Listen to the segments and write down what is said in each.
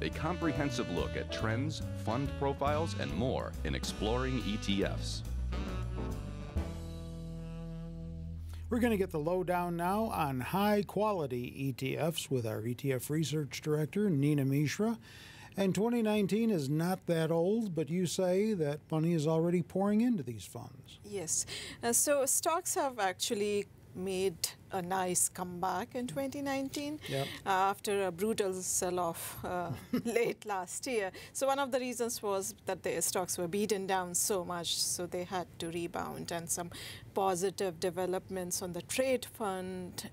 a comprehensive look at trends, fund profiles, and more in Exploring ETFs. We're going to get the lowdown now on high-quality ETFs with our ETF Research Director, Nina Mishra. And 2019 is not that old, but you say that money is already pouring into these funds. Yes. So stocks have actually made a nice comeback in 2019 after a brutal sell-off late last year. So one of the reasons was that the stocks were beaten down so much, so they had to rebound, and some positive developments on the trade front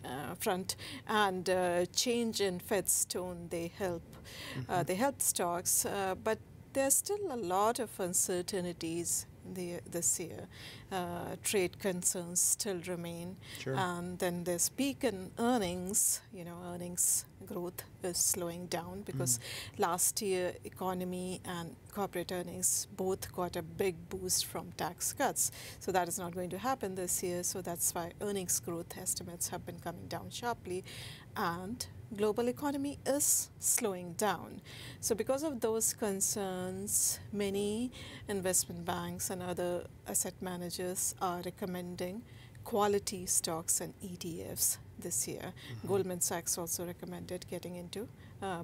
and change in Fed's tone, they help stocks, but there's still a lot of uncertainties this year. Trade concerns still remain. Sure. And then there's peak in earnings. Earnings growth is slowing down because last year economy and corporate earnings both got a big boost from tax cuts. So that is not going to happen this year. So that's why earnings growth estimates have been coming down sharply. And global economy is slowing down. So because of those concerns, many investment banks and other asset managers are recommending quality stocks and ETFs this year. Goldman Sachs also recommended getting into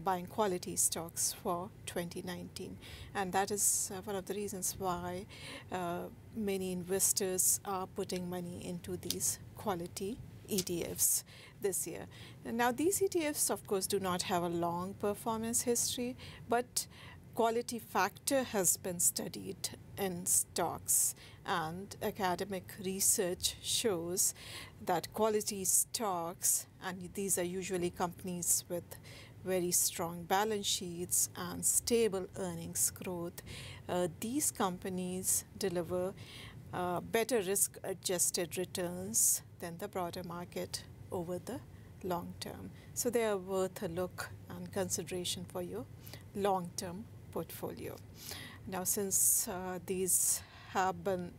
buying quality stocks for 2019. And that is one of the reasons why many investors are putting money into these quality ETFs this year. And now these ETFs, of course, do not have a long performance history, but quality factor has been studied in stocks, and academic research shows that quality stocks, and these are usually companies with very strong balance sheets and stable earnings growth, these companies deliver better risk-adjusted returns than the broader market over the long term. So they are worth a look and consideration for your long-term portfolio. Now, since these have been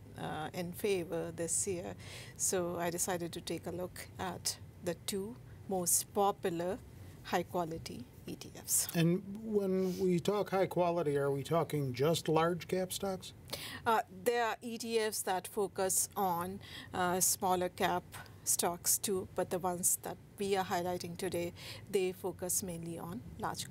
in favor this year, so I decided to take a look at the two most popular high-quality ETFs. And when we talk high quality, are we talking just large cap stocks? There are ETFs that focus on smaller cap stocks too, but the ones that we are highlighting today, they focus mainly on large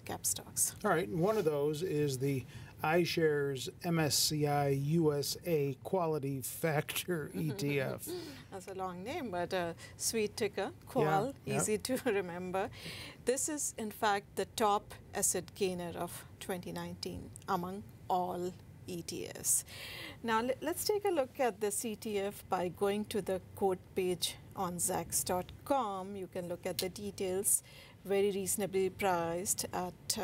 cap stocks. All right, and one of those is the iShares MSCI USA Quality Factor ETF. That's a long name, but a sweet ticker, Qual, easy to remember. This is, in fact, the top asset gainer of 2019 among all ETFs. Now, let's take a look at this ETF by going to the quote page on Zacks.com. You can look at the details. Very reasonably priced at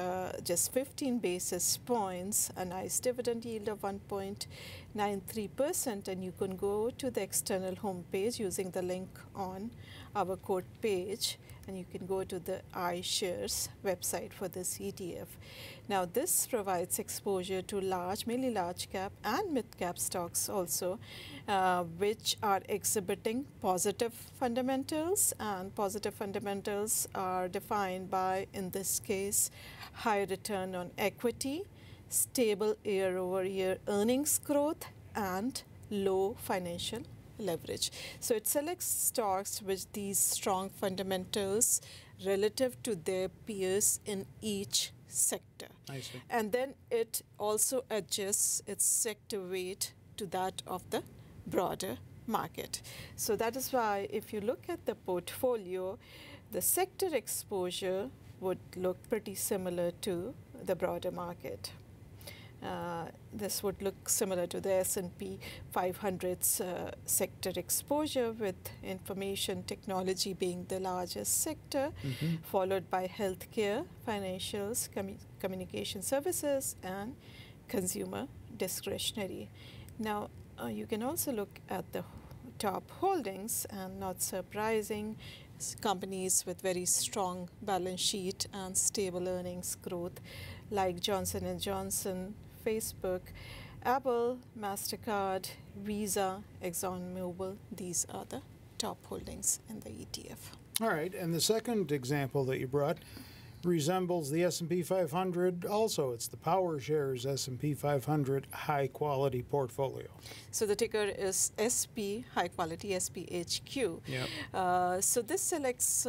just 15 basis points, a nice dividend yield of 1.93%, and you can go to the external home page using the link on our quote page, and you can go to the iShares website for this ETF. Now, this provides exposure to mainly large cap and mid cap stocks also, which are exhibiting positive fundamentals, and positive fundamentals are defined by, in this case, high return on equity, stable year-over-year earnings growth, and low financial leverage. So it selects stocks with these strong fundamentals relative to their peers in each sector. I see. And then it also adjusts its sector weight to that of the broader market. So that is why if you look at the portfolio, the sector exposure would look pretty similar to the broader market. This would look similar to the S&P 500's sector exposure, with information technology being the largest sector, followed by healthcare, financials, communication services, and consumer discretionary. Now, you can also look at the top holdings, and not surprising, companies with very strong balance sheet and stable earnings growth, like Johnson & Johnson, Facebook, Apple, MasterCard, Visa, ExxonMobil. These are the top holdings in the ETF. All right, and the second example that you brought resembles the S&P 500. Also, it's the PowerShares S&P 500 high quality portfolio. So the ticker is SP, high quality, SPHQ. Yep. So this selects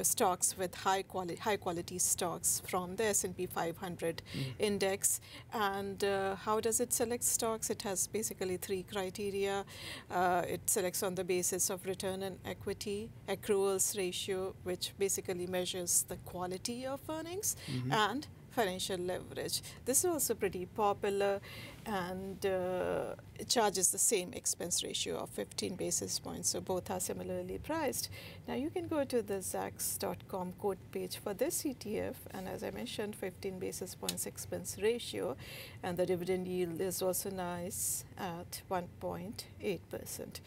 stocks with high quality stocks from the S&P 500 index. And how does it select stocks? It has basically three criteria. It selects on the basis of return on equity, accruals ratio, which basically measures the quality of earnings, and financial leverage. This is also pretty popular, and it charges the same expense ratio of 15 basis points, so both are similarly priced. Now you can go to the Zacks.com quote page for this ETF, and as I mentioned, 15 basis points expense ratio, and the dividend yield is also nice at 1.8%.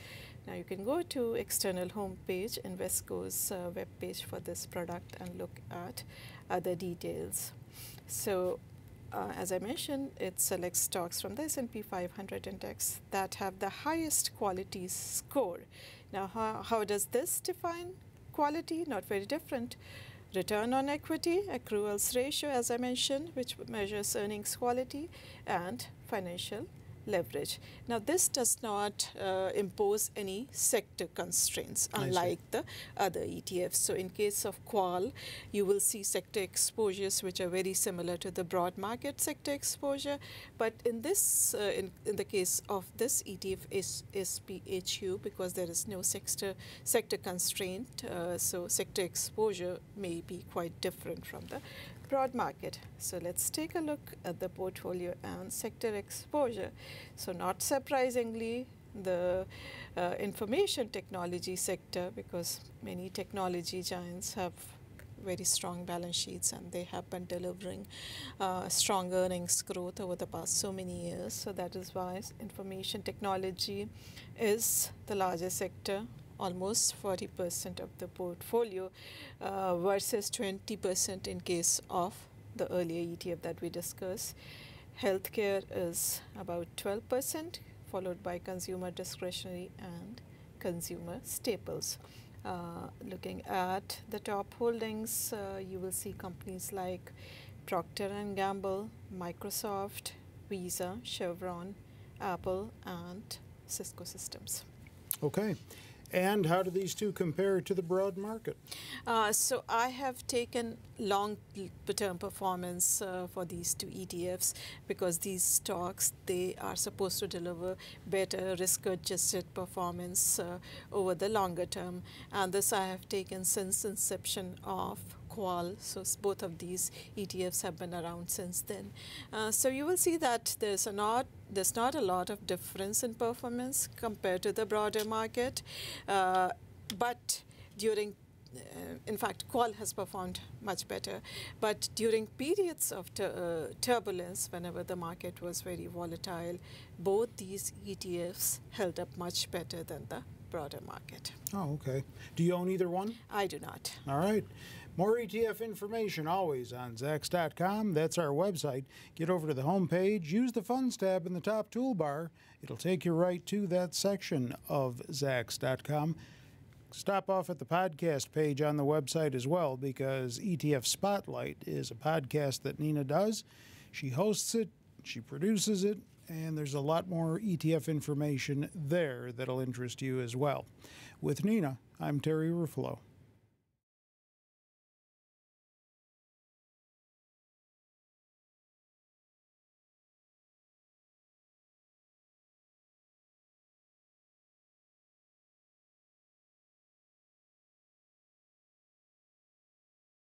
Now you can go to external homepage, Invesco's web page for this product, and look at other details. So as I mentioned, it selects stocks from the S&P 500 index that have the highest quality score. Now how does this define quality? Not very different. Return on equity, accruals ratio, as I mentioned, which measures earnings quality, and financial leverage. Now this does not impose any sector constraints, unlike the other ETFs. So in case of Qual, you will see sector exposures which are very similar to the broad market sector exposure. But in this, in the case of this ETF is SPHQ, because there is no sector constraint, so sector exposure may be quite different from the broad market. So let's take a look at the portfolio and sector exposure. So not surprisingly, the information technology sector, because many technology giants have very strong balance sheets and they have been delivering strong earnings growth over the past so many years. So that is why information technology is the largest sector, almost 40% of the portfolio versus 20% in case of the earlier ETF that we discussed. Healthcare is about 12%, followed by consumer discretionary and consumer staples. Looking at the top holdings, you will see companies like Procter & Gamble, Microsoft, Visa, Chevron, Apple, and Cisco Systems. Okay. And how do these two compare to the broad market? So I have taken long-term performance for these two ETFs, because these stocks, they are supposed to deliver better risk-adjusted performance over the longer term. And this I have taken since inception of Qual. So both of these ETFs have been around since then. So you will see that there's not a lot of difference in performance compared to the broader market, but during in fact, Qual has performed much better. But during periods of turbulence, whenever the market was very volatile, both these ETFs held up much better than the broader market. Oh, okay. Do you own either one? I do not. All right. More ETF information always on Zacks.com. That's our website. Get over to the home page, use the Funds tab in the top toolbar. It'll take you right to that section of Zacks.com. Stop off at the podcast page on the website as well, because ETF Spotlight is a podcast that Nina does. She hosts it, she produces it, and there's a lot more ETF information there that'll interest you as well. With Nina, I'm Terry Ruffalo.